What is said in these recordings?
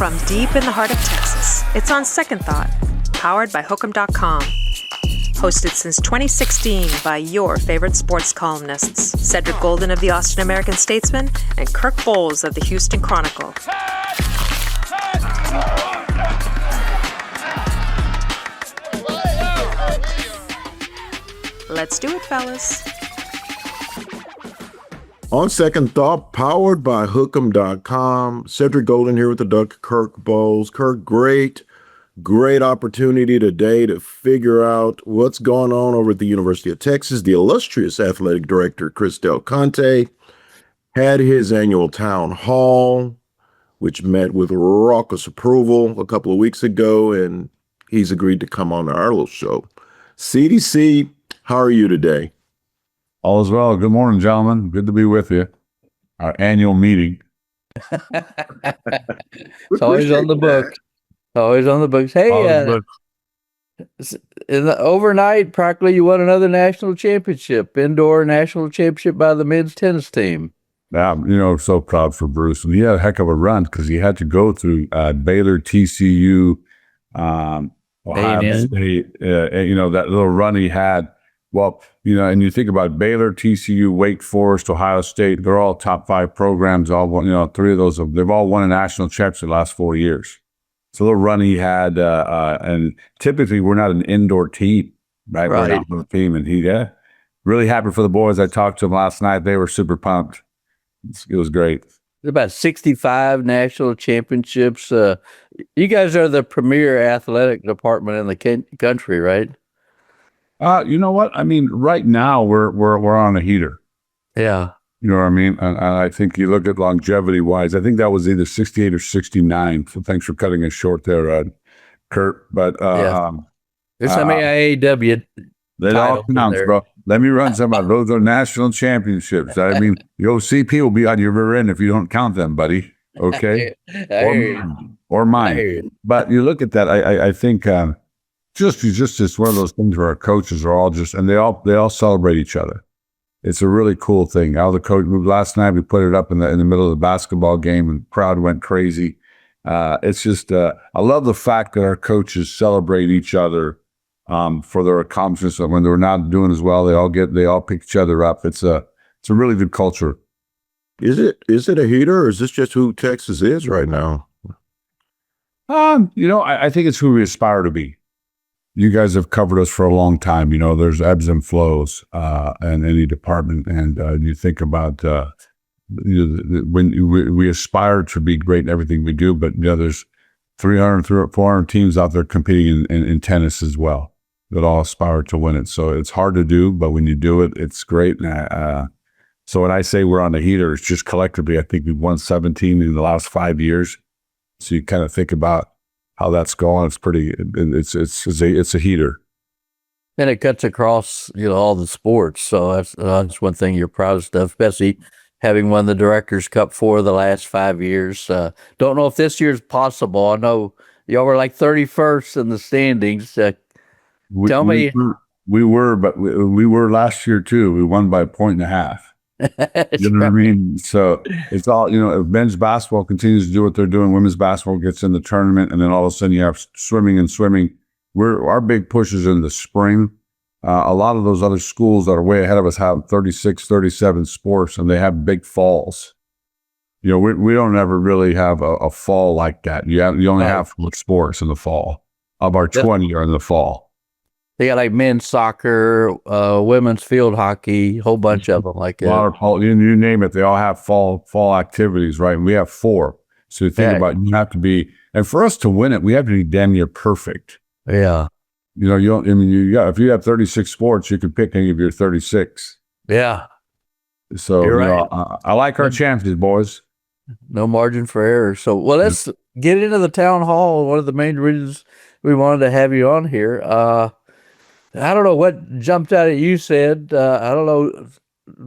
From deep in the heart of Texas, it's On Second Thought, powered by Hook'em.com. Hosted since 2016 by your favorite sports columnists, Cedric Golden of the Austin American-Statesman and Kirk Bohls of the Houston Chronicle. Let's do it, fellas. On Second Thought, powered by Hook'em.com. Cedric Golden here with the Dr. Kirk Bohls. Kirk, great opportunity today to figure out what's going on over at the University of Texas. The illustrious athletic director, Chris Del Conte, had his annual town hall, which met with raucous approval a couple of weeks ago, and he's agreed to come on our little show. CDC, how are you today? All is well. Good morning, gentlemen. Good to be with you. Our annual meeting. It's always on the books. Always on the books. Hey, in the overnight, practically you won another national championship, indoor national championship by the men's tennis team. Yeah, so proud for Bruce. And he had a heck of a run because he had to go through Baylor, TCU, Ohio State, that little run he had. Well, and you think about Baylor, TCU, Wake Forest, Ohio State, they're all top 5 programs. All won, 3 of those, they've all won a national championship the last 4 years. So the run he had, and typically we're not an indoor team, right? We're an outdoor team, and he, really happy for the boys. I talked to them last night. They were super pumped. It was great. There's about 65 national championships. You guys are the premier athletic department in the country, right? You know what? I mean, right now we're on a heater. Yeah. You know what I mean? And I think you look at longevity-wise, I think that was either 68 or 69. So thanks for cutting it short there, Kirk. But there's some AAW. That all counts, bro. Let me run some of those. Are national championships. I mean, the OCP will be on your rear end if you don't count them, buddy. Okay? or mine. But you look at that, I think just one of those things where our coaches are all and they all celebrate each other. It's a really cool thing. All the coach last night we put it up in the middle of the basketball game and the crowd went crazy. It's just I love the fact that our coaches celebrate each other for their accomplishments. When they're not doing as well, they all pick each other up. It's a really good culture. Is it a heater, or is this just who Texas is right now? I think it's who we aspire to be. You guys have covered us for a long time. There's ebbs and flows in any department. And you think about when we aspire to be great in everything we do, but there's 300, 400 teams out there competing in tennis as well that all aspire to win it. So it's hard to do, but when you do it, it's great. So when I say we're on the heater, it's just collectively, I think we've won 17 in the last 5 years. So you kind of think about how that's going. It's a heater. And it cuts across, all the sports. So that's one thing you're proudest of, especially having won the Directors' Cup for the last 5 years. Don't know if this year's possible. I know y'all were like 31st in the standings. Tell me. We were, but we were last year too. We won by 1.5 points. You know what I mean? So it's all, if men's basketball continues to do what they're doing, women's basketball gets in the tournament, and then all of a sudden you have swimming. Our big push is in the spring. A lot of those other schools that are way ahead of us have 36, 37 sports, and they have big falls. We don't ever really have a fall like that. You only have 4 sports in the fall. Of our 20 are in the fall. They got like men's soccer, women's field hockey, a whole bunch of them like that. You name it, they all have fall activities, right? And we have 4. So you think about, you have to be, and for us to win it, we have to be damn near perfect. Yeah. If you have 36 sports, you can pick any of your 36. Yeah. So you're right. I like our chances, boys. No margin for error. So, let's get into the town hall. One of the main reasons we wanted to have you on here. I don't know what jumped out at you said. I don't know.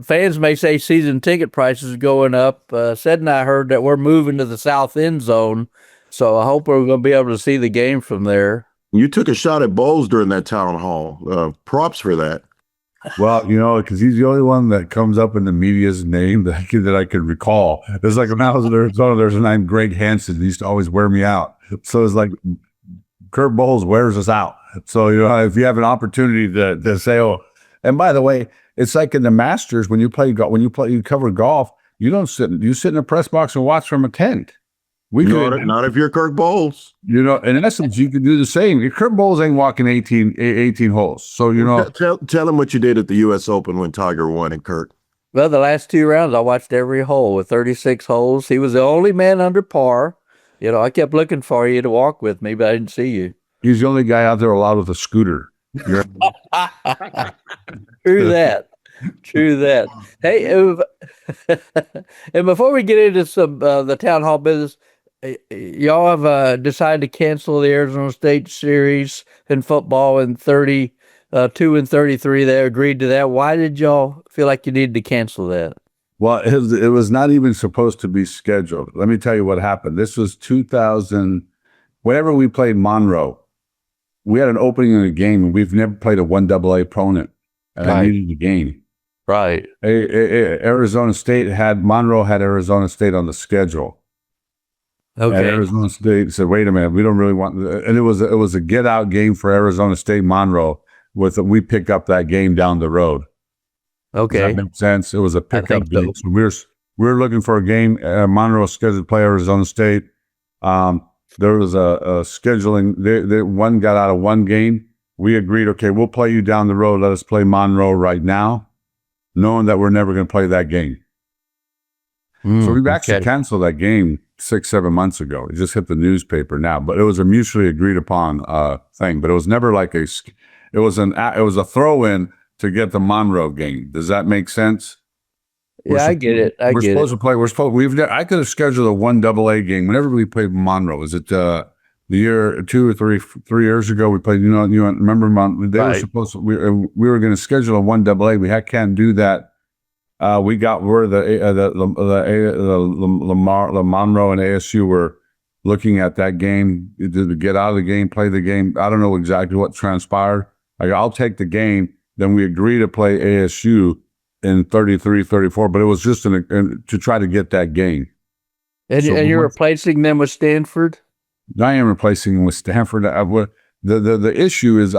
Fans may say season ticket prices are going up. Said and I heard that we're moving to the south end zone. So I hope we're going to be able to see the game from there. You took a shot at Bohls during that town hall. Props for that. Well, because he's the only one that comes up in the media's name that I could recall. There's like when I was in Arizona, there's a name Greg Hansen. He used to always wear me out. So it's like Kirk Bohls wears us out. So if you have an opportunity to say, oh, and by the way, it's like in the Masters when you cover golf, you sit in a press box and watch from a tent. Not if you're Kirk Bohls. In essence, you could do the same. Kirk Bohls ain't walking 18 holes. So, Tell him what you did at the U.S. Open when Tiger won and Kirk. Well, the last 2 rounds, I watched every hole with 36 holes. He was the only man under par. I kept looking for you to walk with me, but I didn't see you. He's the only guy out there allowed with a scooter. True that. Hey, and before we get into some the town hall business, y'all have decided to cancel the Arizona State series in football in 32 and 33. They agreed to that. Why did y'all feel like you needed to cancel that? Well, it was not even supposed to be scheduled. Let me tell you what happened. This was 2000. Whenever we played Monroe, we had an opening in a game, and we've never played a 1AA opponent, and I needed a game. Right. Monroe had Arizona State on the schedule. Okay. And Arizona State said, "Wait a minute, we don't really want." And it was a get out game for Arizona State Monroe. We pick up that game down the road. Okay, does that make sense? It was a pickup game. So we were looking for a game. Monroe scheduled to play Arizona State. There was a scheduling. One got out of one game. We agreed, okay, we'll play you down the road. Let us play Monroe right now, knowing that we're never going to play that game. So we've actually canceled that game 6-7 months ago. It just hit the newspaper now, but it was a mutually agreed upon thing. But it was never like it was a throw in to get the Monroe game. Does that make sense? I get it. I could have scheduled a 1AA game whenever we played Monroe. Was it the year 2 or 3 years ago? We played. Remember? They were supposed to. We were going to schedule a 1AA. We can't do that. We got where the Monroe and ASU were looking at that game to get out of the game, play the game. I don't know exactly what transpired. I'll take the game. Then we agreed to play ASU in 33, 34, but it was just to try to get that game. And you're replacing them with Stanford? I am replacing them with Stanford. The issue is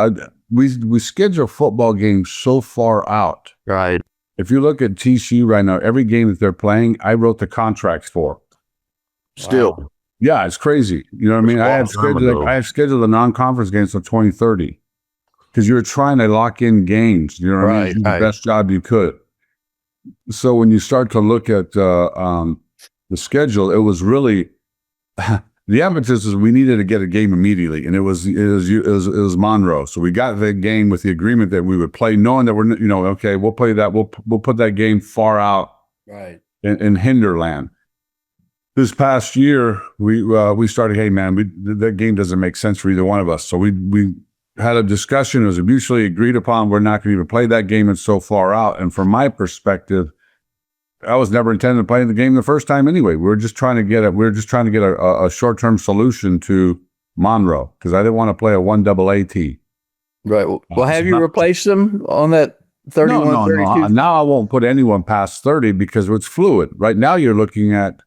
we schedule football games so far out. Right. If you look at TCU right now, every game that they're playing, I wrote the contracts for. Still. Wow. Yeah, it's crazy. You know what I mean? I had scheduled the non-conference games until 2030 because you were trying to lock in games. You know what I mean? Do the best job you could. So when you start to look at the schedule, it was really the emphasis is we needed to get a game immediately, and it was Monroe. So we got the game with the agreement that we would play, knowing that okay, we'll play that. We'll put that game far out, right, in hinterland. This past year, we started. Hey man, that game doesn't make sense for either one of us. So we had a discussion. It was mutually agreed upon. We're not going to even play that game. It's so far out. And from my perspective, I was never intending to play the game the first time anyway. We were just trying to get a short-term solution to Monroe because I didn't want to play a 1AA team. Right. Well, have you replaced them on that 31, no. 32? Now I won't put anyone past 30 because it's fluid. Right now you're looking at,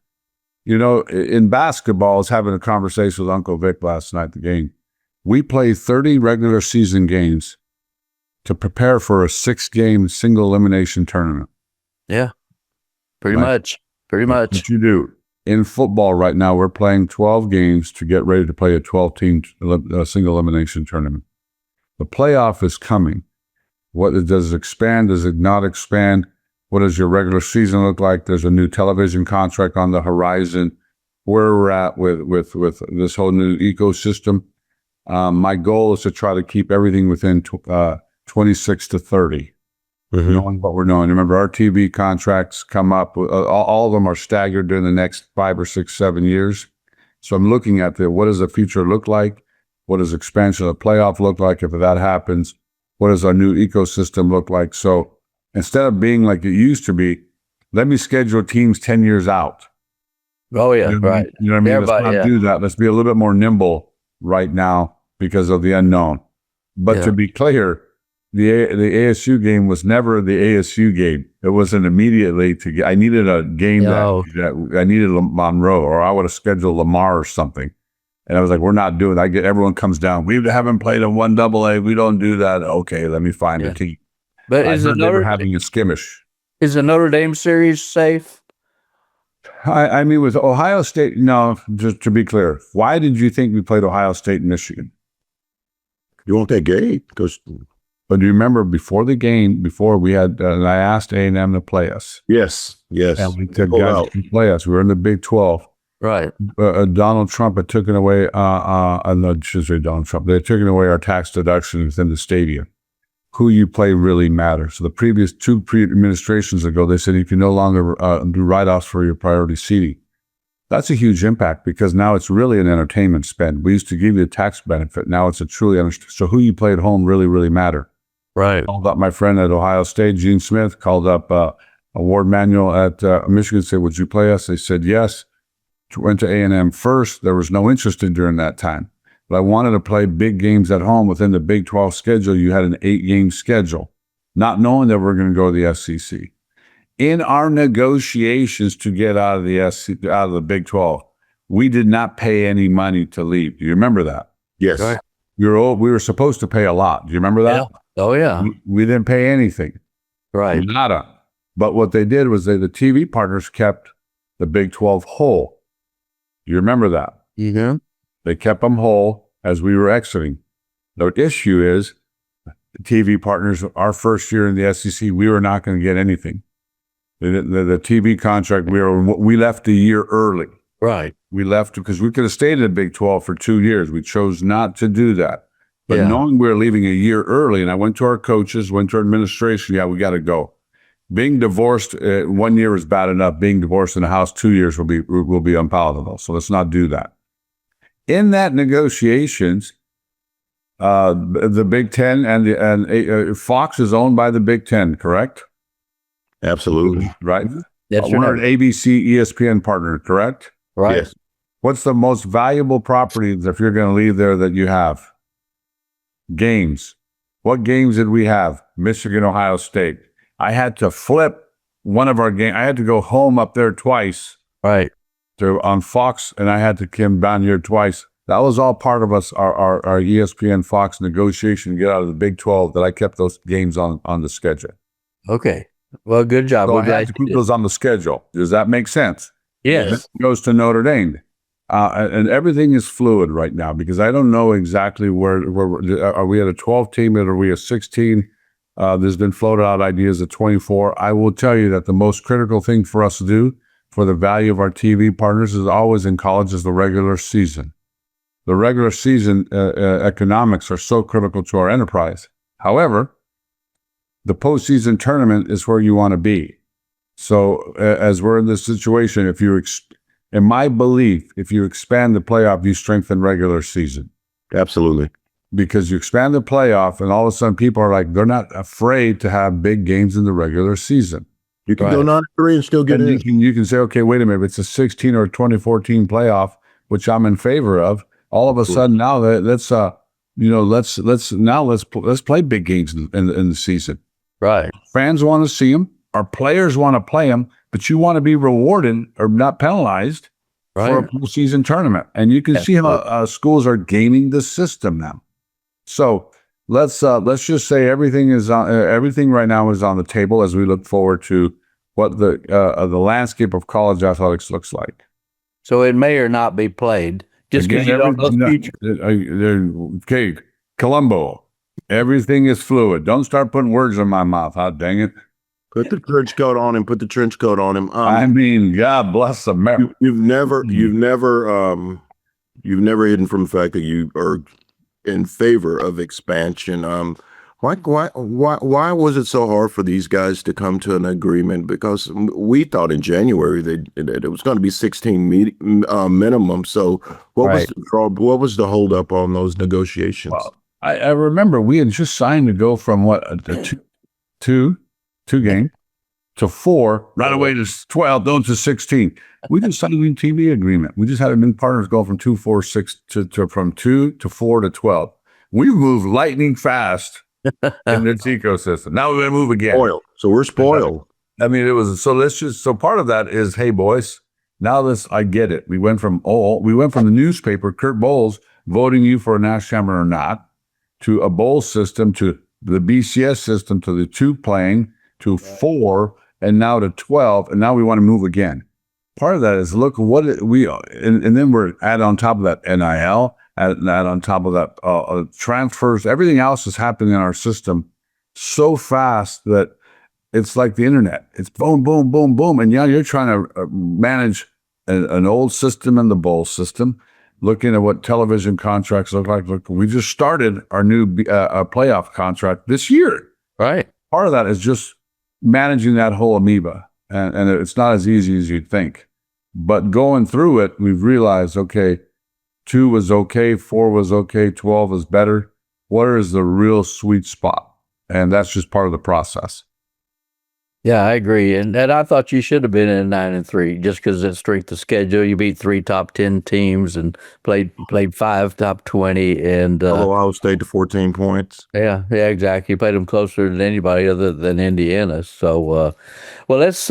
in basketball, I was having a conversation with Uncle Vic last night at the game. We play 30 regular season games to prepare for a 6-game single elimination tournament. Yeah. Pretty much. What you do. In football right now, we're playing 12 games to get ready to play a 12-team single elimination tournament. The playoff is coming. Does it expand? Does it not expand? What does your regular season look like? There's a new television contract on the horizon. Where we're at with this whole new ecosystem. My goal is to try to keep everything within 26 to 30. Mm-hmm. Knowing what we're knowing. Remember, our TV contracts come up. All of them are staggered during the next 5 or 6, 7 years. So I'm looking at what does the future look like? What does expansion of the playoff look like if that happens? What does our new ecosystem look like? So instead of being like it used to be, let me schedule teams 10 years out. Oh, yeah, right. You know what I mean? Let's not do that. Let's be a little bit more nimble right now because of the unknown. But to be clear, the ASU game was never the ASU game. It wasn't immediately to get. I needed a game that I needed Monroe, or I would have scheduled Lamar or something. And I was like, we're not doing that. Everyone comes down. We haven't played a 1AA. We don't do that. Okay, let me find a team. But they were having a skirmish. Is the Notre Dame series safe? I mean, with Ohio State, no, just to be clear, why did you think we played Ohio State and Michigan? You want that game? But do you remember before the game, before we had, I asked A&M to play us. Yes. And we said, guys, you can play us. We were in the Big 12. Right. Donald Trump had taken away, Donald Trump, they had taken away our tax deduction within the stadium. Who you play really matters. So the previous two administrations ago, they said you can no longer do write-offs for your priority seating. That's a huge impact because now it's really an entertainment spend. We used to give you a tax benefit. Now it's a truly understood. So who you play at home really matter. Right. Called up my friend at Ohio State, Gene Smith, called up Ward Manuel at Michigan, said, would you play us? They said yes. Went to A&M first. There was no interest in during that time. But I wanted to play big games at home within the Big 12 schedule. You had an 8-game schedule, not knowing that we're going to go to the SEC. In our negotiations to get out of the Big 12, we did not pay any money to leave. Do you remember that? Yes. Right. We were supposed to pay a lot. Do you remember that? Yeah. Oh, yeah. We didn't pay anything. Right. Nada. But what they did was the TV partners kept the Big 12 whole. You remember that? Mm-hmm. They kept them whole as we were exiting. The issue is the TV partners, our first year in the SEC, we were not going to get anything. The TV contract, we left a year early. Right. We left because we could have stayed in the Big 12 for 2 years. We chose not to do that. But knowing we were leaving a year early, and I went to our coaches, went to our administration, we got to go. Being divorced 1 year is bad enough. Being divorced in a house 2 years will be unpalatable. So let's not do that. In that negotiations, the Big Ten and Fox is owned by the Big Ten, correct? Absolutely. Right? That's We're an ABC, ESPN partner, correct? Right. Yes. What's the most valuable properties if you're going to leave there that you have? Games. What games did we have? Michigan, Ohio State. I had to flip one of our games. I had to go home up there twice. Right. On Fox, and I had to come down here twice. That was all part of our ESPN Fox negotiation to get out of the Big 12, that I kept those games on the schedule. Okay. Well, good job. So I had to keep those on the schedule. Does that make sense? Yes. It goes to Notre Dame. And everything is fluid right now because I don't know exactly where are we at a 12 team or are we a 16? There's been floated out ideas of 24. I will tell you that the most critical thing for us to do for the value of our TV partners is always in college is the regular season. The regular season economics are so critical to our enterprise. However, the postseason tournament is where you want to be. So as we're in this situation, in my belief, if you expand the playoff, you strengthen regular season. Absolutely. Because you expand the playoff and all of a sudden people are like, they're not afraid to have big games in the regular season. You can go 9-3 and still get in. You can say, okay, wait a minute, it's a 16 or 2014 playoff, which I'm in favor of. All of a sudden now let's play big games in the season. Right. Fans want to see them. Our players want to play them, but you want to be rewarded or not penalized for a postseason tournament. And you can see how schools are gaming the system now. So let's just say everything right now is on the table as we look forward to what the landscape of college athletics looks like. So it may or not be played. Just because you don't know the future. Okay, Columbo. Everything is fluid. Don't start putting words in my mouth. How dang it. Put the trench coat on him. Put the trench coat on him. I mean, God bless America. You've never hidden from the fact that you are in favor of expansion. Why was it so hard for these guys to come to an agreement? Because we thought in January that it was going to be 16 minimum. So what was the holdup on those negotiations? Well, I remember we had just signed to go from two game to 4 right away to 12, down to 16. We just signed a new TV agreement. We just had new partners go from 2, 4, 6 from 2 to 4 to 12. We moved lightning fast in its ecosystem. Now we're going to move again. Spoiled. So we're spoiled. I mean, so part of that is, hey boys, now I get it. We went from the newspaper, Kirk Bohls, voting you for a national champion or not, to a bowl system, to the BCS system, to the 2 playing, to 4, and now to 12, and now we want to move again. Part of that is look what and then we're add on top of that NIL, add on top of that transfers. Everything else is happening in our system so fast that it's like the internet. It's boom, boom, boom, boom, and you're trying to manage an old system and the bowl system. Looking at what television contracts look like. Look, we just started our new playoff contract this year. Right. Part of that is just managing that whole amoeba, and it's not as easy as you'd think. But going through it, we've realized, okay, 2 was okay, 4 was okay, 12 is better. Where is the real sweet spot? And that's just part of the process. Yeah, I agree. And I thought you should have been in 9-3 just because of strength of schedule. You beat 3 top 10 teams and played 5 top 20. And Ohio State to 14 points. Yeah, exactly. You played them closer than anybody other than Indiana. So, well, let's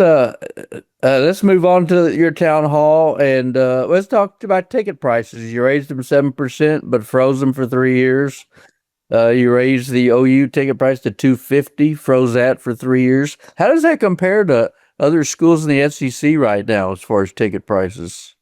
move on to your town hall and let's talk about ticket prices. You raised them 7%, but froze them for 3 years. You raised the OU ticket price to $250, froze that for 3 years. How does that compare to other schools in the SEC right now as far as ticket prices?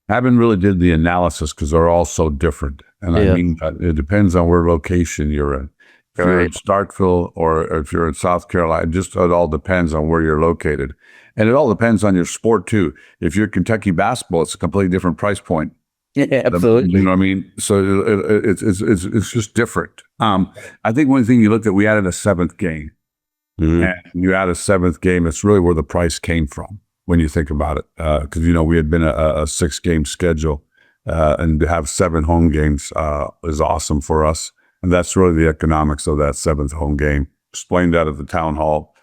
I haven't really did the analysis because they're all so different. And I mean, it depends on where location you're in. If you're in Starkville or if you're in South Carolina, it all depends on where you're located. And it all depends on your sport too. If you're Kentucky basketball, it's a completely different price point. Yeah, absolutely. You know what I mean? So it's just different. I think one thing you looked at, we added a 7th game. Mm-hmm. And you add a 7th game, it's really where the price came from when you think about it. Because, we had been a 6-game schedule, and to have 7 home games is awesome for us. And that's really the economics of that 7th home game. Explained that at the town hall.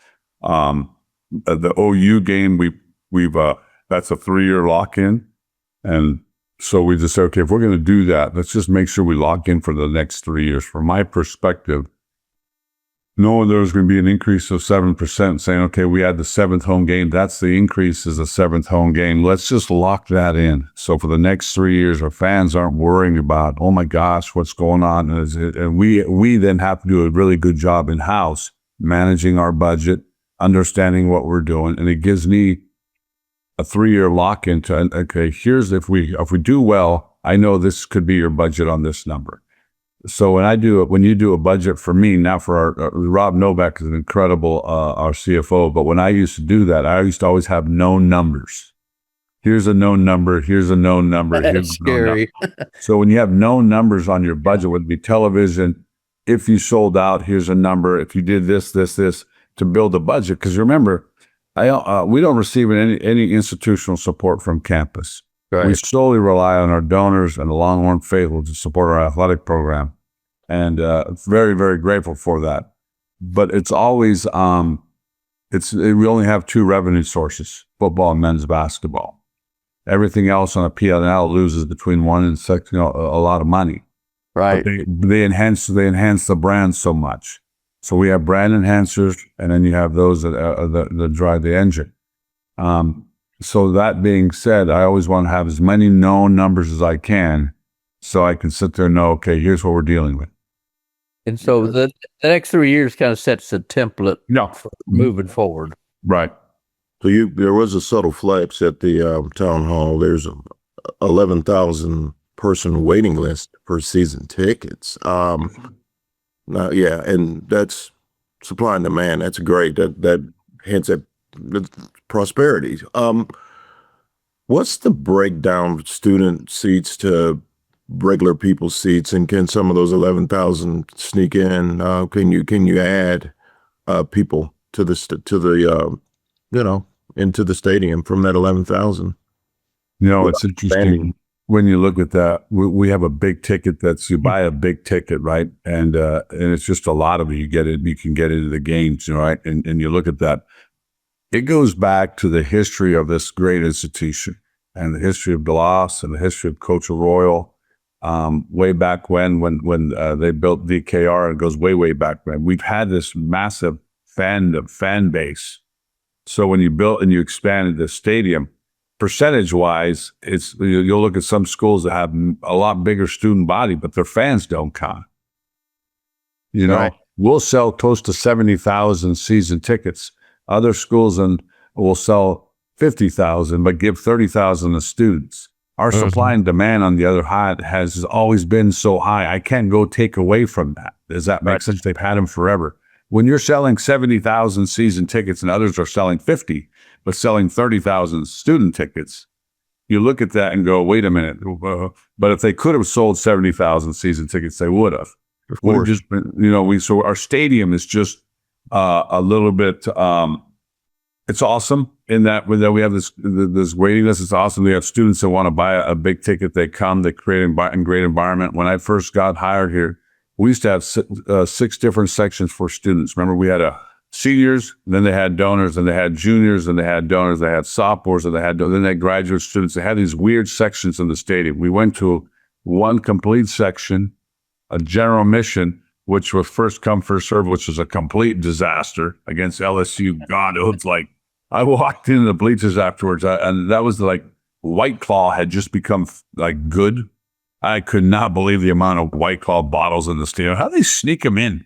The OU game, we've that's a 3-year lock-in. And so we just said, okay, if we're going to do that, let's just make sure we lock in for the next 3 years. From my perspective, knowing there's going to be an increase of 7%, saying, okay, we had the 7th home game. That's the increase is the 7th home game. Let's just lock that in. So for the next 3 years, our fans aren't worrying about, oh my gosh, what's going on? And we then have to do a really good job in-house managing our budget, understanding what we're doing. And it gives me a 3-year lock into, okay, here's if we do well, I know this could be your budget on this number. So when you do a budget for me, now for our Rob Novak is an incredible, our CFO, but when I used to do that, I used to always have known numbers. Here's a known number, here's a known number. That's scary. So when you have known numbers on your budget, would be television, if you sold out, here's a number, if you did this, to build a budget. Because remember, we don't receive any institutional support from campus. Right. We solely rely on our donors and the Longhorn faithful to support our athletic program, and very, very grateful for that. But it's always we only have 2 revenue sources: football and men's basketball. Everything else on a P&L loses between 1 and 6, a lot of money. Right. But they enhance the brand so much. So we have brand enhancers, and then you have those that drive the engine. So that being said, I always want to have as many known numbers as I can so I can sit there and know, okay, here's what we're dealing with. And so the next 3 years kind of sets the template for moving forward. Right. So there was a subtle flex at the town hall. There's a 11,000 person waiting list for season tickets. And that's supply and demand. That's great. That hints at prosperity. What's the breakdown of student seats to regular people's seats, and can some of those 11,000 sneak in? Can you add people to the into the stadium from that 11,000? It's interesting. When you look at that, we have a big ticket you buy a big ticket, right? And it's just a lot of it. You can get into the games, right? And you look at that. It goes back to the history of this great institution and the history of DeLoss and the history of Coach Arroyo. way back when they built DKR. It goes way back when. We've had this massive fan base. So when you built and you expanded the stadium, percentage-wise, you'll look at some schools that have a lot bigger student body, but their fans don't count. You know, right. We'll sell close to 70,000 season tickets. Other schools will sell 50,000, but give 30,000 to students. Our supply and demand, on the other hand, has always been so high. I can't go take away from that. Does that make sense? They've had them forever. When you're selling 70,000 season tickets and others are selling 50, but selling 30,000 student tickets, you look at that and go, wait a minute. But if they could have sold 70,000 season tickets, they would have. Would have just been, so our stadium is just a little bit, it's awesome in that we have this waiting list. It's awesome. We have students that want to buy a big ticket. They come, they create a great environment. When I first got hired here, we used to have 6 different sections for students. Remember, we had seniors, then they had donors, and they had juniors, and they had donors, they had sophomores, and then they had graduate students. They had these weird sections in the stadium. We went to one complete section, a general mission, which was first come, first serve, which was a complete disaster against LSU. God, it was like, I walked into the bleachers afterwards, and that was like White Claw had just become like good. I could not believe the amount of White Claw bottles in the stadium. How do they sneak them in?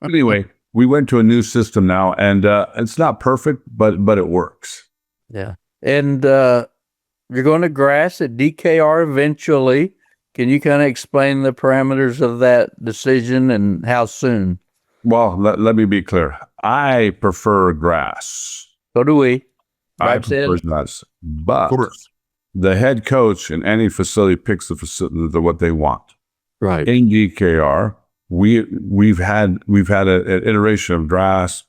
Anyway, we went to a new system now, and it's not perfect, but it works. Yeah. And you're going to grass at DKR eventually. Can you kind of explain the parameters of that decision and how soon? Well, let me be clear. I prefer grass. So do we. I prefer grass. But the head coach in any facility picks what they want. Right. In DKR, we've had an iteration of grass,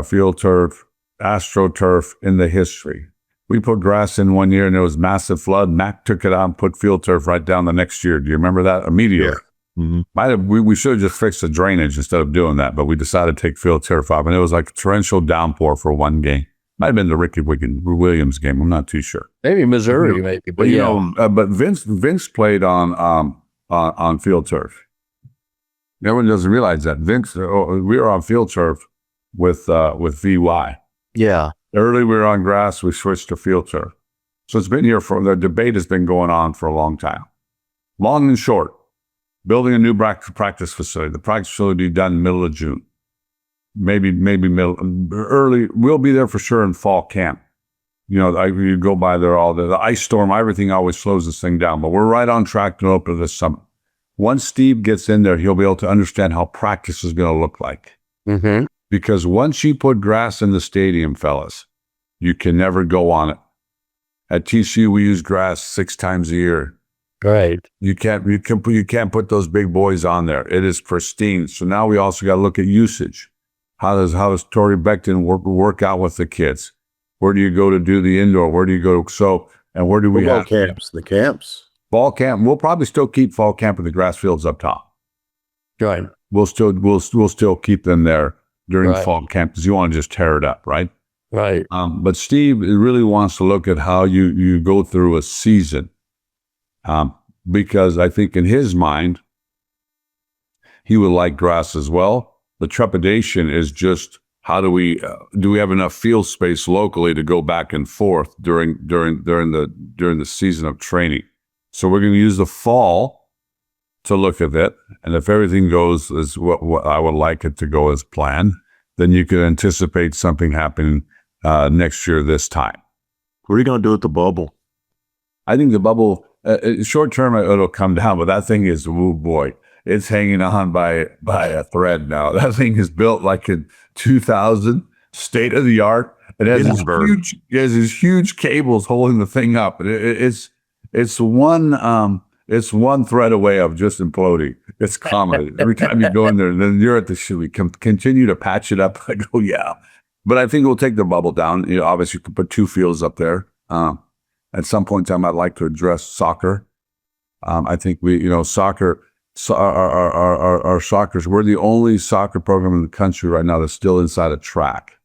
field turf, AstroTurf in the history. We put grass in one year and there was massive flood. Mac took it out and put field turf right down the next year. Do you remember that? Immediately. Yeah. Mm-hmm. We should have just fixed the drainage instead of doing that, but we decided to take field turf off, and it was like a torrential downpour for one game. Might have been the Ricky Williams game. I'm not too sure. Maybe Missouri, maybe. But but Vince played on field turf. Everyone doesn't realize that Vince. We were on field turf with VY. Yeah. Early we were on grass. We switched to field turf. So it's been here the debate has been going on for a long time. Long and short, building a new practice facility. The practice facility will be done middle of June. Maybe early. We'll be there for sure in fall camp. You go by there the ice storm, everything always slows this thing down, but we're right on track to open this summer. Once Steve gets in there, he'll be able to understand how practice is going to look like. Mm-hmm. Because once you put grass in the stadium, fellas, you can never go on it. At TCU, we use grass 6 times a year. Right. You can't put those big boys on there. It is pristine. So now we also got to look at usage. How does Tory Beckton work out with the kids? Where do you go to do the indoor? Where do you go? And where do we have camps? The camps. Fall camp. We'll probably still keep fall camp with the grass fields up top. Right. We'll still keep them there during fall camp because you want to just tear it up, right? Right. But Steve really wants to look at how you go through a season, because I think in his mind, he would like grass as well. The trepidation is just how do we have enough field space locally to go back and forth during the season of training. So we're going to use the fall to look at it, and if everything goes as what I would like it to go as planned, then you can anticipate something happening next year this time. What are you going to do with the bubble? I think the bubble, short term, it'll come down, but that thing is, oh boy, it's hanging on by a thread now. That thing is built like in 2000, state of the art. It has these huge cables holding the thing up. It's one thread away of just imploding. It's common. Every time you go in there, and then you're at the shoe. We continue to patch it up. I go, yeah. But I think we'll take the bubble down. Obviously, you can put 2 fields up there. At some point in time, I'd like to address soccer. I think soccer, our soccer, we're the only soccer program in the country right now that's still inside a track.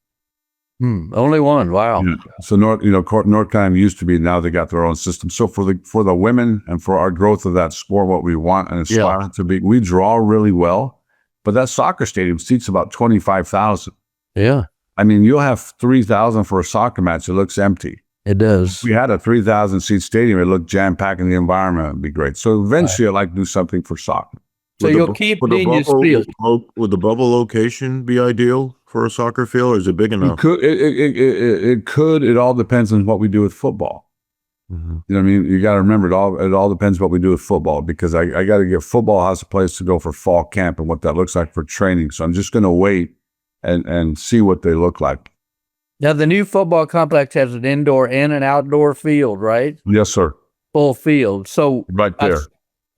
Only one. Wow. Yeah. So North Carolina used to be. Now they got their own system. So for the women and for our growth of that sport, what we want and aspire to be, we draw really well. But that soccer stadium seats about 25,000. Yeah. I mean, you'll have 3,000 for a soccer match. It looks empty. It does. If we had a 3,000 seat stadium, it looked jam packed in the environment. It'd be great. So eventually, I'd like to do something for soccer. So you'll keep Dinius Field. Would the Bubble location be ideal for a soccer field, or is it big enough? It could. It all depends on what we do with football. Mm-hmm. You know what I mean? You got to remember, it all depends what we do with football, because I got to get football has a place to go for fall camp and what that looks like for training. So I'm just going to wait and see what they look like. Now, the new football complex has an indoor and an outdoor field, right? Yes, sir. Full field. So right there.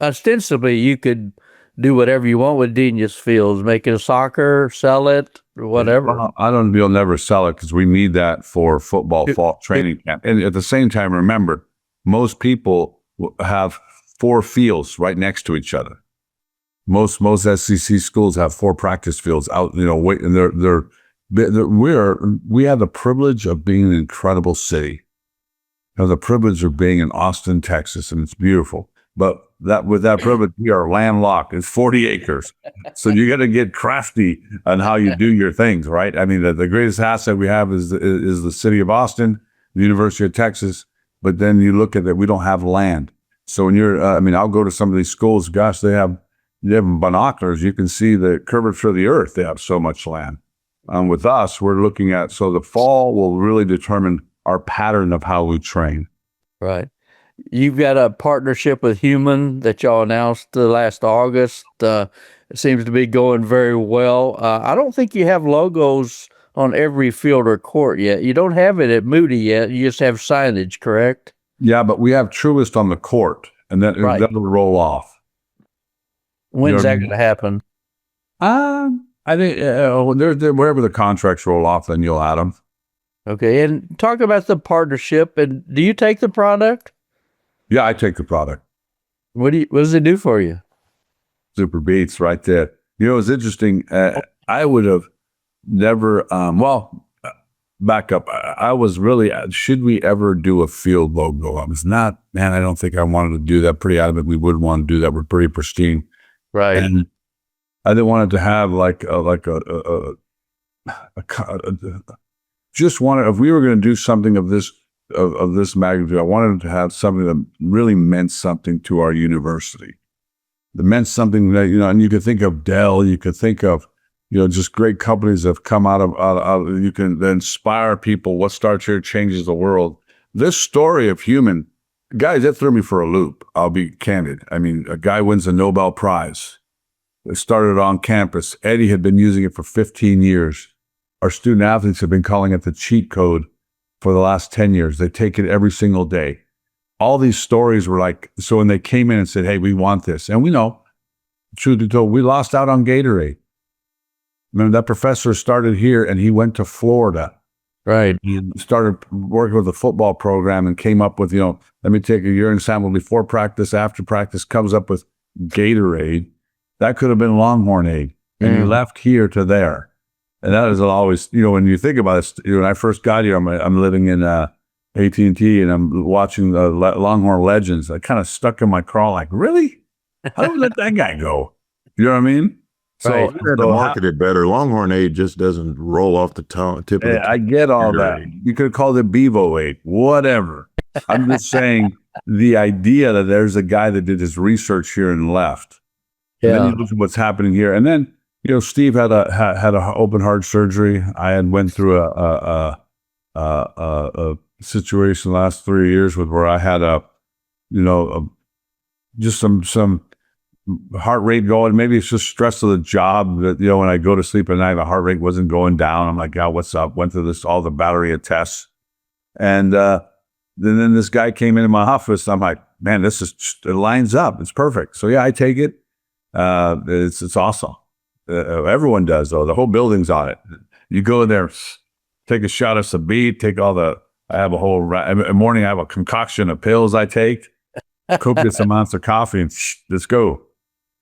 Ostensibly, you could do whatever you want with Dinius Fields, make it a soccer, sell it, or whatever. Well, we'll never sell it because we need that for football fall training camp. And at the same time, remember, most people have 4 fields right next to each other. Most SEC schools have 4 practice fields out, and we have the privilege of being an incredible city. The privilege of being in Austin, Texas, and it's beautiful. But with that privilege, we are landlocked. It's 40 acres. So you got to get crafty on how you do your things, right? I mean, the greatest asset we have is the city of Austin, the University of Texas. But then you look at it, we don't have land. So when I'll go to some of these schools, gosh, they have binoculars. You can see the curvature of the earth. They have so much land. With us, we're looking at, so the fall will really determine our pattern of how we train. Right. You've got a partnership with Humann that y'all announced last August. It seems to be going very well. I don't think you have logos on every field or court yet. You don't have it at Moody yet. You just have signage, correct? Yeah, but we have Truist on the court, and that will roll off. When's that going to happen? I think wherever the contracts roll off, then you'll add them. Okay, and talk about the partnership. And do you take the product? Yeah, I take the product. What does it do for you? Super beats right there. It's interesting. I would have never. Back up. I was really. Should we ever do a field logo? I was not. Man, I don't think I wanted to do that. Pretty adamant we wouldn't want to do that. We're pretty pristine, right? And I didn't want it to have just wanted, if we were going to do something of this magnitude, I wanted it to have something that really meant something to our university. That meant something that, and you could think of Dell, you could think of, just great companies that have come out of you can inspire people. What starts here changes the world. This story of Humann, guys, that threw me for a loop. I'll be candid. I mean, a guy wins a Nobel Prize. It started on campus. Eddie had been using it for 15 years. Our student athletes have been calling it the cheat code for the last 10 years. They take it every single day. All these stories were like, so when they came in and said, hey, we want this. And we know, truth be told, we lost out on Gatorade. Remember, that professor started here and he went to Florida. Right. He started working with the football program and came up with, let me take a urine sample before practice, after practice, comes up with Gatorade. That could have been Longhorn Aid. And he left here to there. And that is always, when you think about it, when I first got here, I'm living in AT&T and I'm watching the Longhorn Legends. I kind of stuck in my craw like, really? How do we let that guy go? You know what I mean? So you had to market it better. Longhorn Aid just doesn't roll off the tip of the tongue. I get all that. You could have called it Bevo Aid, whatever. I'm just saying the idea that there's a guy that did his research here and left. Yeah. And then you look at what's happening here. And then, Steve had a open heart surgery. I had went through a situation the last 3 years where I had just some heart rate going. Maybe it's just stress of the job that, when I go to sleep at night, the heart rate wasn't going down. I'm like, God, what's up? Went through all the battery of tests. And then this guy came into my office. I'm like, man, it lines up. It's perfect. So yeah, I take it. It's awesome. Everyone does, though. The whole building's on it. You go in there, take a shot of Sabit, I have a whole, in the morning I have a concoction of pills I take, copious amounts of coffee, and let's go.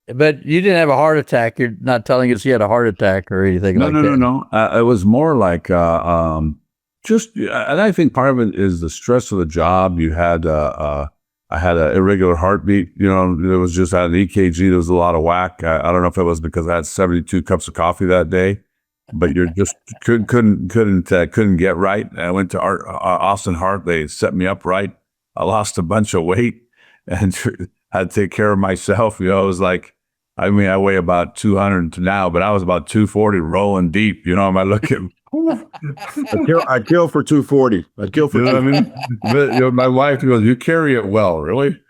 But you didn't have a heart attack. You're not telling us you had a heart attack or anything like that. No. It was more like, and I think part of it is the stress of the job. You had, I had an irregular heartbeat. You know, it was just at an EKG. There was a lot of whack. I don't know if it was because I had 72 cups of coffee that day, but you just couldn't get right. I went to Austin Heart. They set me up right. I lost a bunch of weight and had to take care of myself. You know, it was like, I mean, I weigh about 200 now, but I was about 240 rolling deep. You know, am I looking? I kill for 240. I kill for. You know what I mean? But, you know, my wife goes, "You carry it well, really."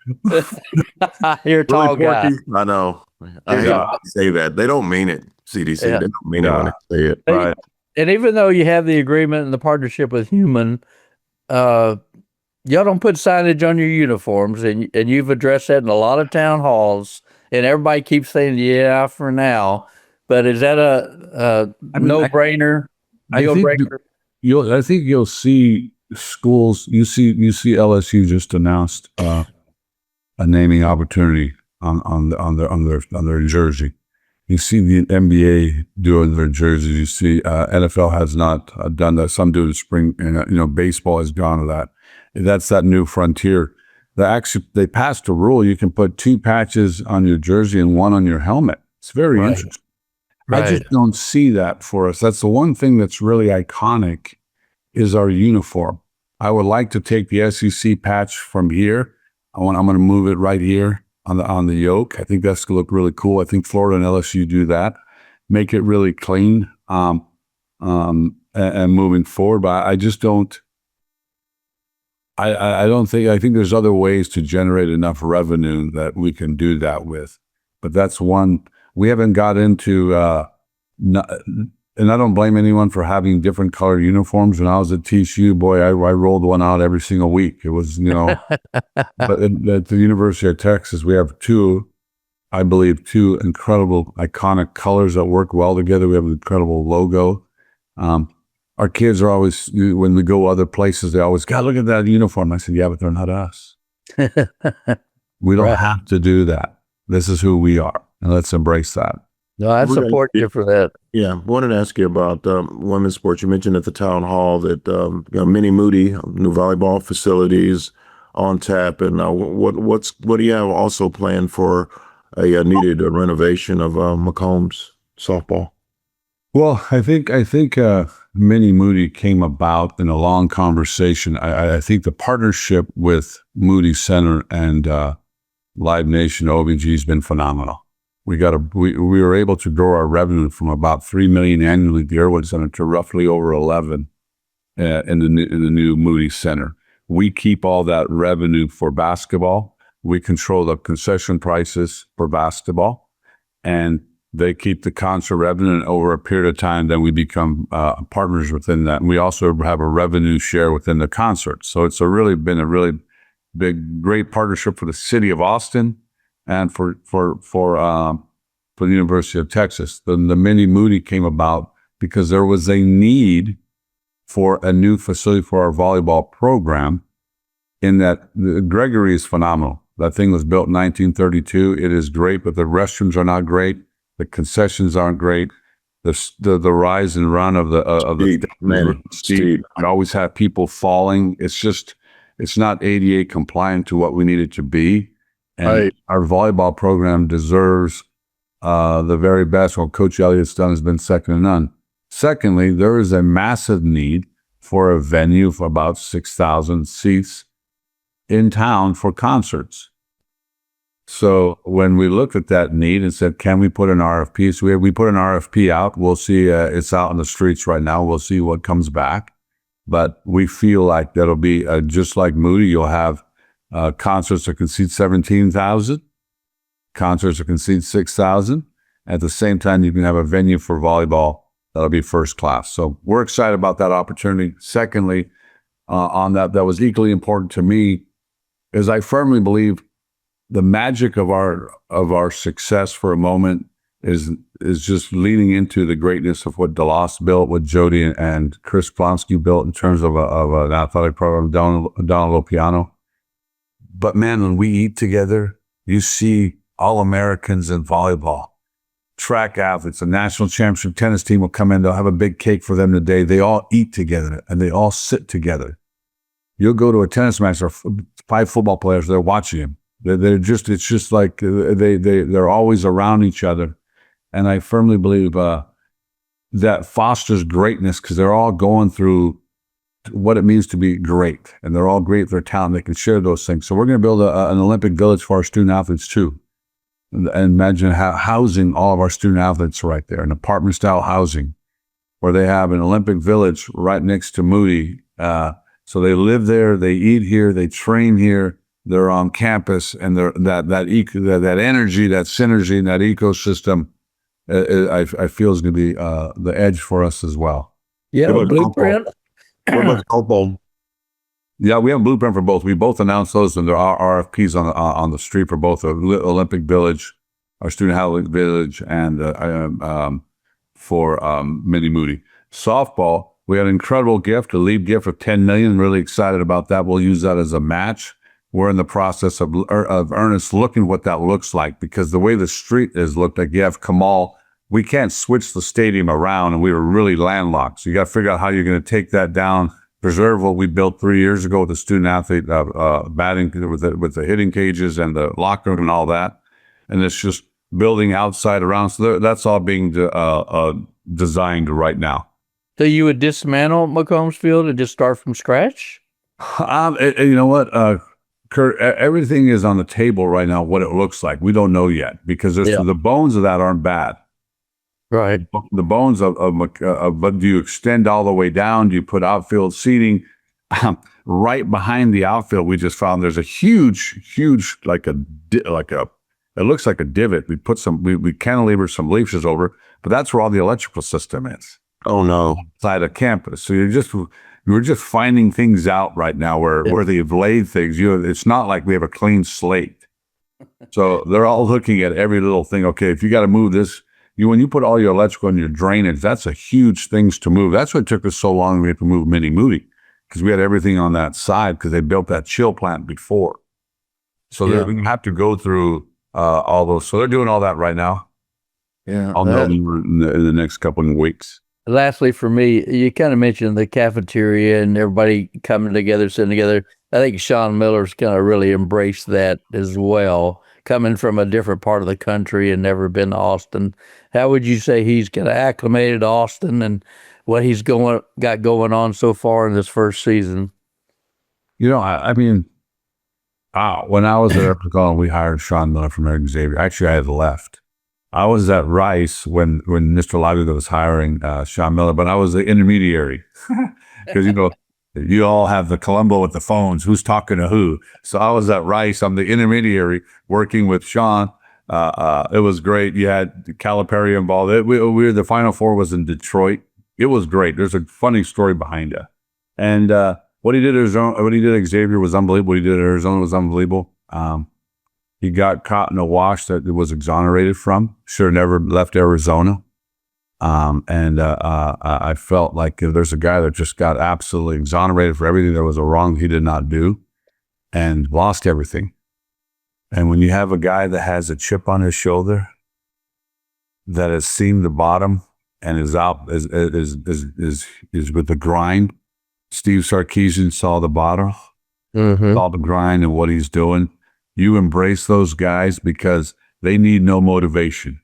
You're a tall guy. I know. I hate to say that. They don't mean it. CDC. They don't mean it when they say it. Right. And even though you have the agreement and the partnership with Humann, y'all don't put signage on your uniforms, and you've addressed that in a lot of town halls, and everybody keeps saying, "Yeah, for now." But is that a no-brainer? I think you'll see schools. You see LSU just announced a naming opportunity on their jersey. You see the NBA doing their jerseys. You see NFL has not done that. Some do in the spring, and baseball has gone to that. That's that new frontier. They passed a rule. You can put 2 patches on your jersey and 1 on your helmet. It's very interesting. Right. I just don't see that for us. That's the one thing that's really iconic is our uniform. I would like to take the SEC patch from here. I'm going to move it right here on the yoke. I think that's going to look really cool. I think Florida and LSU do that. Make it really clean and moving forward. But I just don't. I don't think. I think there's other ways to generate enough revenue that we can do that with. But that's one. We haven't got into, and I don't blame anyone for having different colored uniforms. When I was at TCU, boy, I rolled one out every single week. It was, but at the University of Texas, we have 2 incredible, iconic colors that work well together. We have an incredible logo. Our kids are always, when we go other places, they always, God, look at that uniform. I said, yeah, but they're not us. We don't have to do that. This is who we are. And let's embrace that. No, I support you for that. Yeah, I wanted to ask you about women's sports. You mentioned at the town hall that Mini Moody, new volleyball facilities on tap, and what do you have also planned for a needed renovation of Macombs softball? Well, I think Mini Moody came about in a long conversation. I think the partnership with Moody Center and Live Nation OVG has been phenomenal. We were able to grow our revenue from about $3 million annually at the Irwin Center to roughly over 11 in the new Moody Center. We keep all that revenue for basketball. We control the concession prices for basketball, and they keep the concert revenue. And over a period of time, then we become partners within that. And we also have a revenue share within the concert. So it's been a really big, great partnership for the city of Austin and for the University of Texas. The Mini Moody came about because there was a need for a new facility for our volleyball program. In that, Gregory is phenomenal. That thing was built in 1932. It is great, but the restrooms are not great. The concessions aren't great. The rise and run of the steep. You always have people falling. It's not ADA compliant to what we need it to be. And our volleyball program deserves the very best. What Coach Elliott's done has been second to none. Secondly, there is a massive need for a venue for about 6,000 seats in town for concerts. So when we looked at that need and said, can we put an RFP? So we put an RFP out. We'll see. It's out in the streets right now. We'll see what comes back. But we feel like that'll be just like Moody. You'll have concerts that can seat 17,000, concerts that can seat 6,000. At the same time, you can have a venue for volleyball that'll be first class. So we're excited about that opportunity. Secondly, on that was equally important to me, is I firmly believe the magic of our success for a moment is just leaning into the greatness of what DeLoss built, what Jody and Chris Plonsky built in terms of an athletic program, Donald Piano. But man, when we eat together, you see All-Americans in volleyball, track athletes, a national championship tennis team will come in. They'll have a big cake for them today. They all eat together and they all sit together. You'll go to a tennis match, or 5 football players, they're watching him. It's just like they're always around each other. And I firmly believe that fosters greatness because they're all going through what it means to be great. And they're all great with their talent. They can share those things. So we're going to build an Olympic village for our student athletes too. And imagine housing all of our student athletes right there, an apartment style housing where they have an Olympic village right next to Moody. So they live there, they eat here, they train here, they're on campus, and that energy, that synergy, and that ecosystem, I feel is going to be the edge for us as well. Yeah, blueprint. What about golf? Yeah, we have a blueprint for both. We both announced those, and there are RFPs on the street for both Olympic Village, our student athlete village, and for Mini Moody. Softball, we had an incredible gift, a lead gift of $10 million. Really excited about that. We'll use that as a match. We're in the process of Ernest looking what that looks like, because the way the street is looked like, you have Kamal. We can't switch the stadium around, and we were really landlocked. So you got to figure out how you're going to take that down, preserve what we built 3 years ago with the student athlete batting with the hitting cages and the locker room and all that. And it's just building outside around. So that's all being designed right now. So you would dismantle McCombs Field and just start from scratch? You know what, Kurt, everything is on the table right now, what it looks like. We don't know yet because the bones of that aren't bad. Right. The bones but do you extend all the way down? Do you put outfield seating? Right behind the outfield, we just found there's a huge, it looks like a divot. We put we cantilever some bleachers over, but that's where all the electrical system is. Oh no. Inside of campus. So we're just finding things out right now where they've laid things. It's not like we have a clean slate. So they're all looking at every little thing. Okay, if you got to move this, when you put all your electrical and your drainage, that's a huge things to move. That's what took us so long. We had to move Mini Moody because we had everything on that side because they built that chill plant before. So they're going to have to go through all those. So they're doing all that right now. Yeah, I'll know in the next couple of weeks. Lastly, for me, you kind of mentioned the cafeteria and everybody coming together, sitting together. I think Sean Miller's kind of really embraced that as well, coming from a different part of the country and never been to Austin. How would you say he's kind of acclimated to Austin and what he's got going on so far in this first season? You know, I mean, when I was at Epicon, we hired Sean Miller from American-Statesman. Actually, I had left. I was at Rice when Mr. Laviga was hiring Sean Miller, but I was the intermediary because, you all have the Columbo with the phones, who's talking to who. So I was at Rice. I'm the intermediary working with Sean. It was great. You had Calipari involved. The Final Four was in Detroit. It was great. There's a funny story behind it. And what he did at Xavier was unbelievable. What he did at Arizona was unbelievable. He got caught in a wash that it was exonerated from. Should have never left Arizona. I felt like if there's a guy that just got absolutely exonerated for everything that was a wrong he did not do and lost everything. And when you have a guy that has a chip on his shoulder, that has seen the bottom and is with the grind. Steve Sarkisian saw the bottom, saw the grind and what he's doing. You embrace those guys because they need no motivation.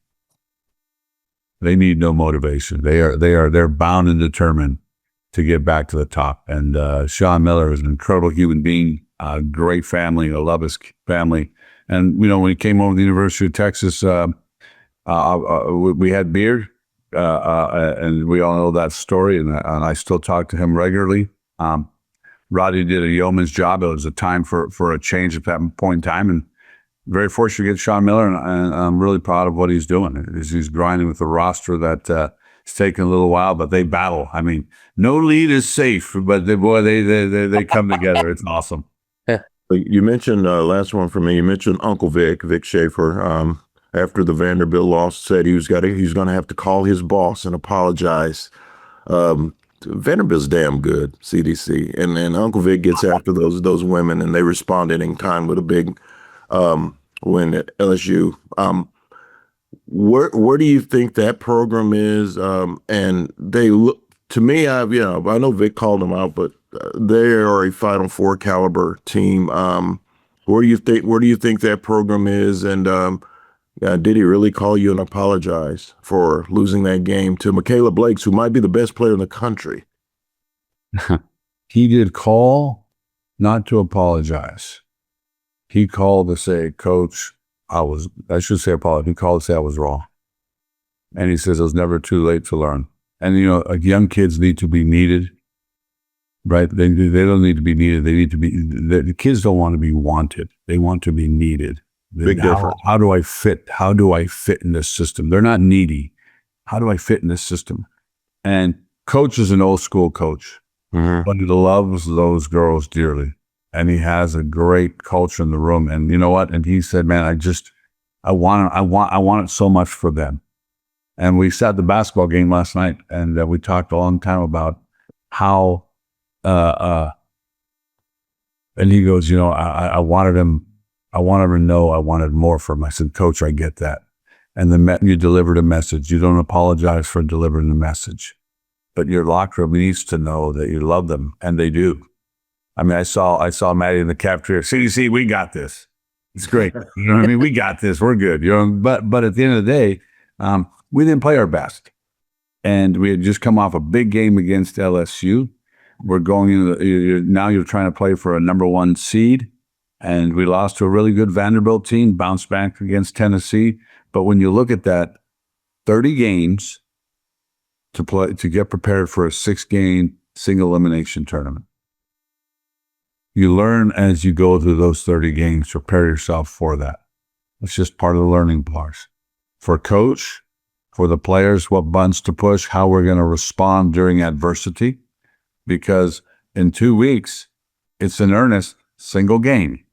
They need no motivation. They're bound and determined to get back to the top. And Sean Miller is an incredible human being, a great family. I love his family. And when he came over to the University of Texas, we had beer, and we all know that story. And I still talk to him regularly. Roddy did a yeoman's job. It was a time for a change at that point in time, and very fortunate to get Sean Miller, and I'm really proud of what he's doing. He's grinding with a roster that it's taken a little while, but they battle. I mean, no lead is safe, but they come together. It's awesome. Yeah. You mentioned last one for me. You mentioned Uncle Vic Schaefer. After the Vanderbilt loss, said he was going to have to call his boss and apologize. Vanderbilt's damn good, CDC, and Uncle Vic gets after those women, and they responded in kind with a big win at LSU. where do you think that program is? And they look to me. I know Vic called them out, but they are a Final Four caliber team. Where do you think that program is? And did he really call you and apologize for losing that game to Michaela Blakes, who might be the best player in the country? He did call, not to apologize. He called to say, Coach, I should say apologize. He called to say I was wrong. And he says it was never too late to learn. And, young kids need to be needed, right? They don't need to be needed. They need to be, the kids don't want to be wanted. They want to be needed. Big difference. How do I fit? How do I fit in this system? They're not needy. How do I fit in this system? And Coach is an old school coach, but he loves those girls dearly. And he has a great culture in the room. And you know what? And he said, man, I want it so much for them. And we sat at the basketball game last night, and we talked a long time about how, and he goes, I wanted him to know I wanted more from him. I said, Coach, I get that. And then you delivered a message. You don't apologize for delivering the message, but your locker room needs to know that you love them, and they do. I mean, I saw Maddie in the cafeteria. CDC, we got this. It's great. You know what I mean? We got this. We're good. But at the end of the day, we didn't play our best, and we had just come off a big game against LSU. We're going into now. You're trying to play for a number 1 seed, and we lost to a really good Vanderbilt team. Bounced back against Tennessee. But when you look at that, 30 games to get prepared for a 6-game single elimination tournament. You learn as you go through those 30 games. Prepare yourself for that. It's just part of the learning parts. For Coach, for the players, what buttons to push, how we're going to respond during adversity. Because in 2 weeks, it's an earnest single game.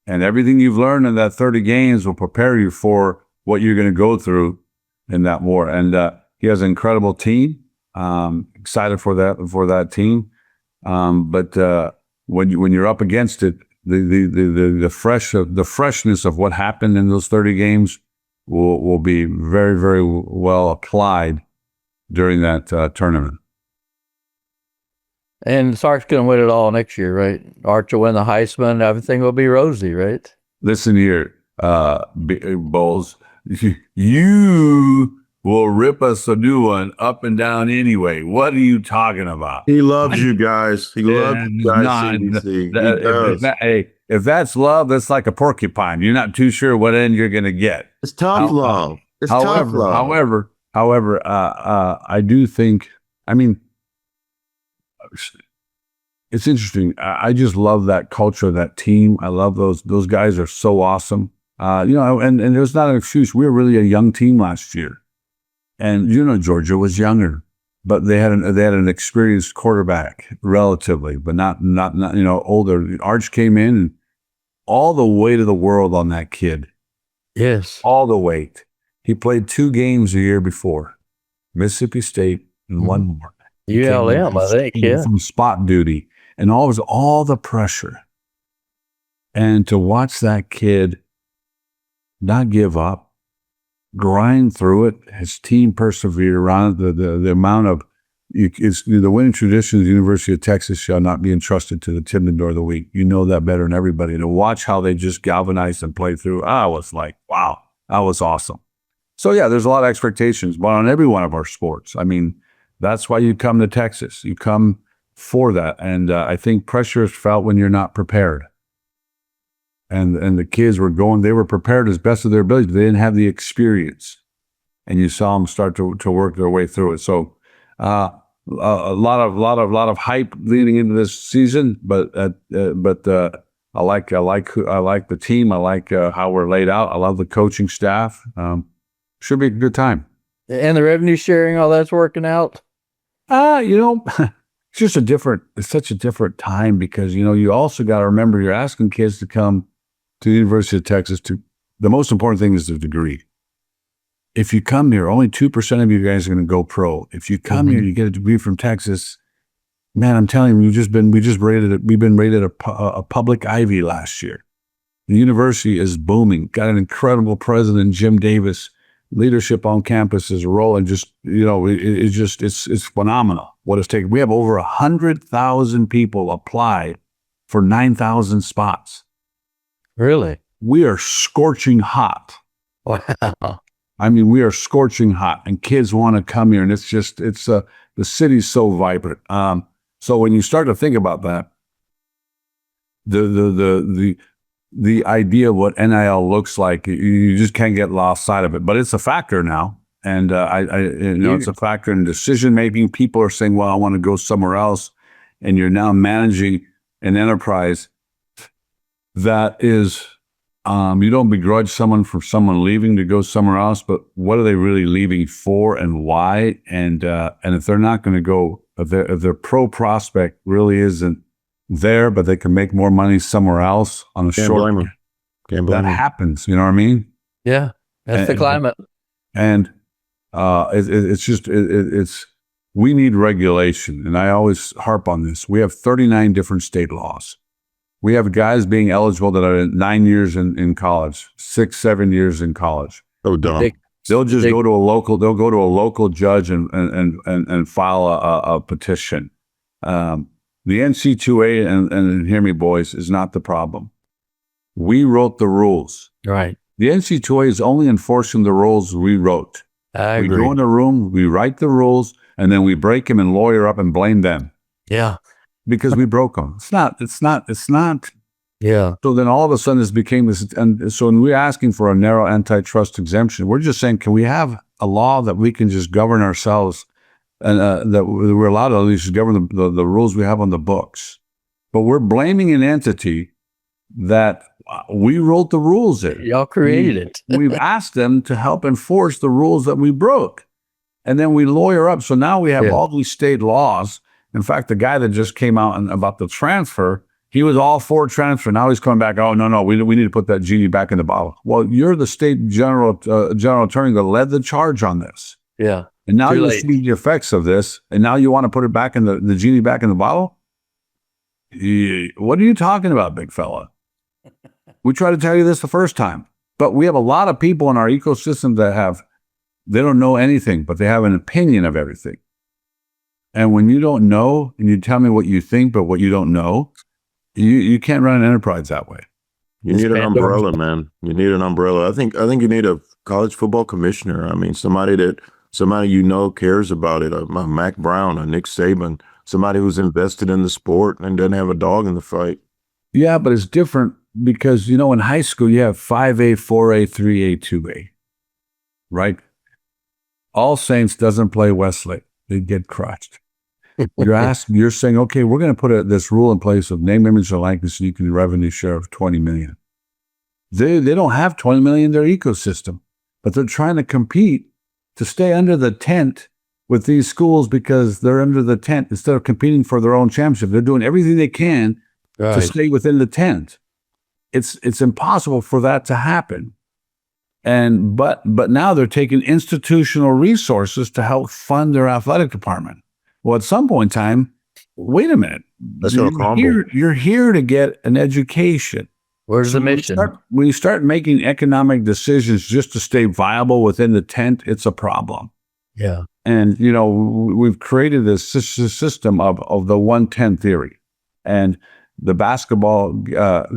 And everything you've learned in that 30 games will prepare you for what you're going to go through in that war. And he has an incredible team. Excited for that team. But when you're up against it, the freshness of what happened in those 30 games will be very, very well applied during that tournament. And Sark's going to win it all next year, right? Arch will win the Heisman. Everything will be rosy, right? Listen here, Bohls, you will rip us a new one up and down anyway. What are you talking about? He loves you guys. He loves you guys, CDC. If that's love, that's like a porcupine. You're not too sure what end you're going to get. It's tough love. It's tough love. However, I do think, I mean, it's interesting. I just love that culture, that team. I love those guys are so awesome. And there's not an excuse. We were really a young team last year. And Georgia was younger, but they had an experienced quarterback relatively, but not older. Arch came in and all the weight of the world on that kid. Yes. All the weight. He played 2 games a year before, Mississippi State and one more. ULM, I think, yeah. From spot duty. And all the pressure. And to watch that kid not give up, grind through it, his team persevere around the amount of, the winning tradition of the University of Texas shall not be entrusted to the timid nor the weak. You know that better than everybody. To watch how they just galvanized and played through, I was like, wow, that was awesome. So yeah, there's a lot of expectations, but on every one of our sports. I mean, that's why you come to Texas. You come for that. And I think pressure is felt when you're not prepared. And the kids they were prepared as best of their ability, but they didn't have the experience. And you saw them start to work their way through it. So a lot of hype leading into this season, but I like the team. I like how we're laid out. I love the coaching staff. Should be a good time. And the revenue sharing, all that's working out. It's such a different time because, you also got to remember you're asking kids to come to the University of Texas the most important thing is the degree. If you come here, only 2% of you guys are going to go pro. If you come here, you get a degree from Texas, man, I'm telling you, we've been rated a public Ivy last year. The university is booming. Got an incredible president, Jim Davis, leadership on campus is rolling. Just, it's phenomenal what it's taken. We have over 100,000 people apply for 9,000 spots. Really? We are scorching hot. Wow. I mean, we are scorching hot, and kids want to come here, and the city's so vibrant. So when you start to think about that, the idea of what NIL looks like, you just can't get lost sight of it. But it's a factor now, and it's a factor in decision making. People are saying, "Well, I want to go somewhere else," and you're now managing an enterprise that is. You don't begrudge someone for someone leaving to go somewhere else, but what are they really leaving for and why? And if they're not going to go, if their pro prospect really isn't there, but they can make more money somewhere else on a short, that happens. You know what I mean? Yeah, that's the climate. And it's we need regulation, and I always harp on this. We have 39 different state laws. We have guys being eligible that are 9 years in college, 6, 7 years in college. Oh, dumb. They'll just go to a local judge and file a petition. The NCAA, and hear me, boys, is not the problem. We wrote the rules. Right. The NCAA is only enforcing the rules we wrote. I agree. We go in a room, we write the rules, and then we break them and lawyer up and blame them. Yeah. Because we broke them. It's not. Yeah. So then all of a sudden this became this. And so when we're asking for a narrow antitrust exemption, we're just saying, can we have a law that we can just govern ourselves and that we're allowed to at least govern the rules we have on the books? But we're blaming an entity that we wrote the rules in. Y'all created it. We've asked them to help enforce the rules that we broke. And then we lawyer up. So now we have all these state laws. In fact, the guy that just came out about the transfer, he was all for transfer. Now he's coming back. Oh, no, we need to put that genie back in the bottle. Well, you're the state general attorney that led the charge on this. Yeah. And now you're seeing the effects of this. And now you want to put it back in the genie back in the bottle? What are you talking about, big fella? We tried to tell you this the first time. But we have a lot of people in our ecosystem that they don't know anything, but they have an opinion of everything. And when you don't know, and you tell me what you think, but what you don't know, you can't run an enterprise that way. You need an umbrella, man. You need an umbrella. I think you need a college football commissioner. I mean, somebody cares about it. A Mac Brown, a Nick Saban, somebody who's invested in the sport and doesn't have a dog in the fight. Yeah, but it's different because, in high school, you have 5A, 4A, 3A, 2A, right? All Saints doesn't play Westlake. They get crushed. You're saying, okay, we're going to put this rule in place of name, image, and likeness, so you can revenue share of 20 million. They don't have 20 million in their ecosystem, but they're trying to compete to stay under the tent with these schools because they're under the tent instead of competing for their own championship. They're doing everything they can to stay within the tent. It's impossible for that to happen. But now they're taking institutional resources to help fund their athletic department. Well, at some point in time, wait a minute. You're here to get an education. Where's the mission? When you start making economic decisions just to stay viable within the tent, it's a problem. Yeah. And, we've created this system of the 110 theory. And the basketball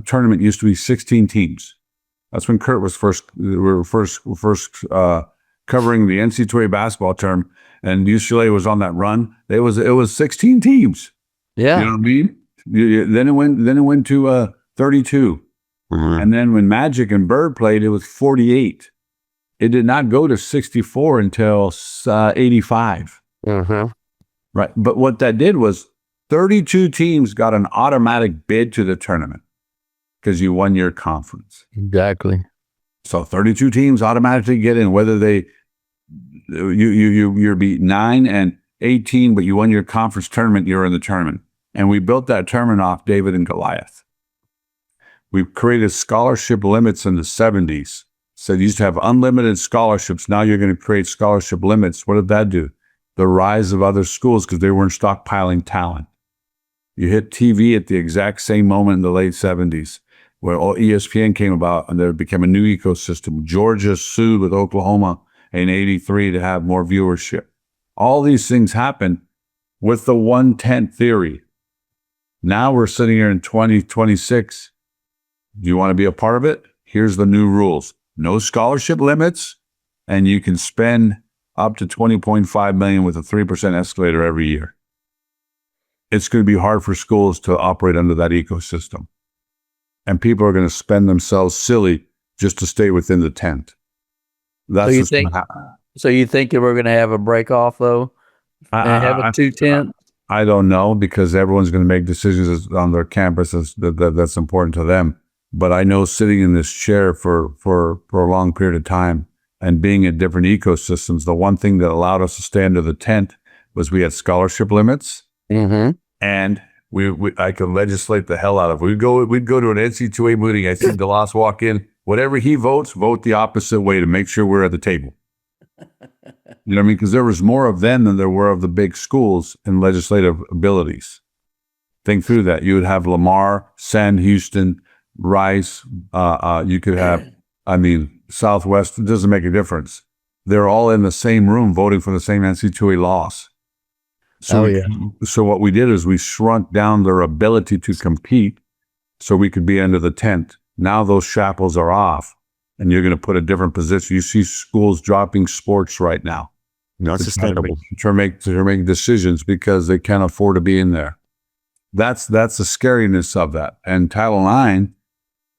tournament used to be 16 teams. That's when Kirk was first covering the NCAA basketball term, and UCLA was on that run. It was 16 teams. Yeah, you know what I mean. Then it went to 32, and then when Magic and Bird played, it was 48. It did not go to 64 until 85. Right, but what that did was 32 teams got an automatic bid to the tournament because you won your conference. Exactly. So 32 teams automatically get in, whether you're beat 9 and 18, but you won your conference tournament, you're in the tournament. And we built that tournament off David and Goliath. We created scholarship limits in the 70s. So you used to have unlimited scholarships. Now you're going to create scholarship limits. What did that do? The rise of other schools because they weren't stockpiling talent. You hit TV at the exact same moment in the late 70s. Where all ESPN came about and there became a new ecosystem. Georgia sued with Oklahoma in 83 to have more viewership. All these things happen with the 1/10 theory. Now we're sitting here in 2026. Do you want to be a part of it? Here's the new rules. No scholarship limits, and you can spend up to $20.5 million with a 3% escalator every year. It's going to be hard for schools to operate under that ecosystem. And people are going to spend themselves silly just to stay within the tent. That's so you think we're going to have a break off, though? And have a 2-10? I don't know, because everyone's going to make decisions on their campus that's important to them. But I know sitting in this chair for a long period of time and being in different ecosystems, the one thing that allowed us to stay under the tent was we had scholarship limits, and I could legislate the hell out of it. We'd go to an NCAA meeting. I see DeLoss walk in. Whatever he votes, vote the opposite way to make sure we're at the table. You know what I mean? Because there was more of them than there were of the big schools in legislative abilities. Think through that. You would have Lamar, Sand, Houston, Rice. You could have, Southwest. It doesn't make a difference. They're all in the same room voting for the same NCAA laws. So what we did is we shrunk down their ability to compete so we could be under the tent. Now those shackles are off, and you're going to put a different position. You see schools dropping sports right now. Not sustainable. To make decisions because they can't afford to be in there. That's the scariness of that. And Title IX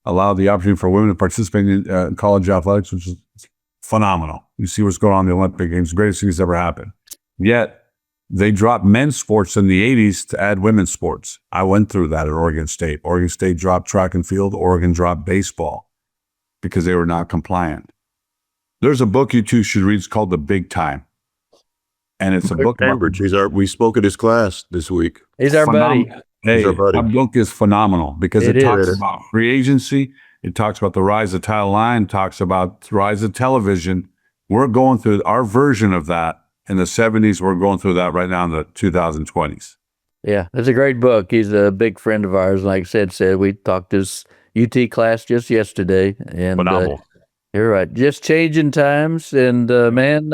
allowed the opportunity for women to participate in college athletics, which is phenomenal. You see what's going on in the Olympic Games, the greatest thing that's ever happened. Yet, they dropped men's sports in the 80s to add women's sports. I went through that at Oregon State. Oregon State dropped track and field. Oregon dropped baseball because they were not compliant. There's a book you two should read. It's called The Big Time. And it's a book. We spoke at his class this week. He's our buddy. Hey, that book is phenomenal because it talks about free agency. It talks about the rise of Title IX, talks about the rise of television. We're going through our version of that in the 70s. We're going through that right now in the 2020s. Yeah, it's a great book. He's a big friend of ours. Like I said, we talked his UT class just yesterday. And phenomenal. You're right. Just changing times. And man,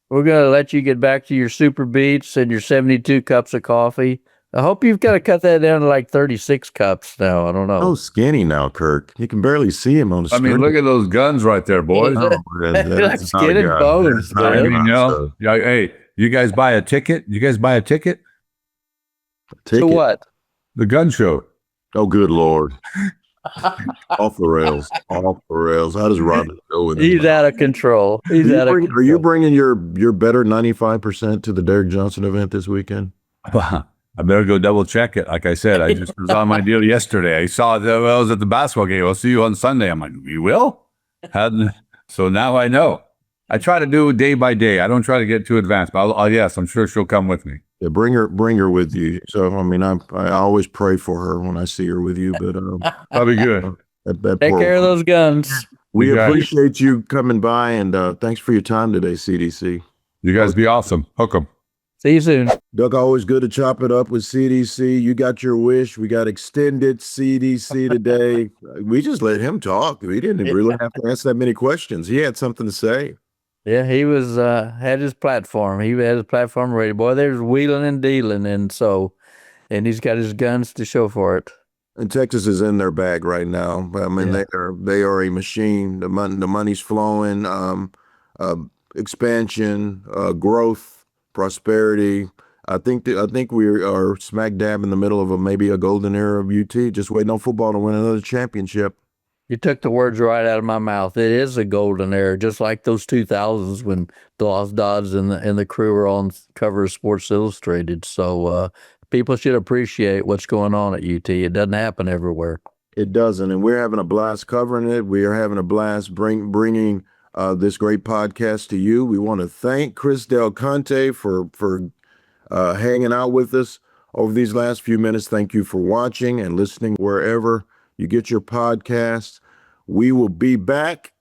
we're going to let you get back to your super beats and your 72 cups of coffee. I hope you've got to cut that down to like 36 cups now. I don't know. Oh, skinny now, Kirk. You can barely see him on the screen. Look at those guns right there, boys. Like skin and bones. Hey, you guys buy a ticket? To what? The gun show. Oh, good Lord. Off the rails. How does Robin go? He's out of control. Are you bringing your better 95% to the Derek Johnson event this weekend? I better go double check it. Like I said, I just was on my deal yesterday. I saw it. I was at the basketball game. I'll see you on Sunday. I'm like, you will? So now I know. I try to do day by day. I don't try to get too advanced, but yes, I'm sure she'll come with me. Yeah, bring her with you. So, I always pray for her when I see her with you, but that'll be good. Take care of those guns. We appreciate you coming by, and thanks for your time today, CDC. You guys be awesome. Hook 'em. See you soon. Doug, always good to chop it up with CDC. You got your wish. We got extended CDC today. We just let him talk. We didn't really have to answer that many questions. He had something to say. Yeah, he was had his platform. He had his platform ready. Boy, there's wheeling and dealing, and he's got his guns to show for it. And Texas is in their bag right now. They are a machine. The money's flowing. Expansion, growth, prosperity. I think we are smack dab in the middle of maybe a golden era of UT. Just waiting on football to win another championship. You took the words right out of my mouth. It is a golden era, just like those 2000s when DeLoss Dodds and the crew were on cover of Sports Illustrated. So people should appreciate what's going on at UT. It doesn't happen everywhere. It doesn't, and we're having a blast covering it. We are having a blast bringing this great podcast to you. We want to thank Chris Del Conte for hanging out with us over these last few minutes. Thank you for watching and listening wherever you get your podcasts. We will be back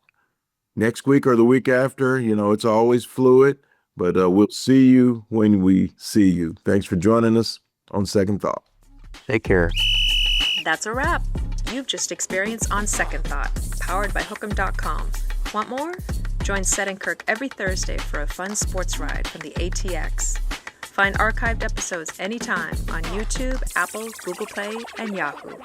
next week or the week after. It's always fluid, but we'll see you when we see you. Thanks for joining us on Second Thought. Take care. That's a wrap. You've just experienced On Second Thought, powered by Hook'em.com. Want more? Join Sed and Kirk every Thursday for a fun sports ride from the ATX. Find archived episodes anytime on YouTube, Apple, Google Play, and Yahoo.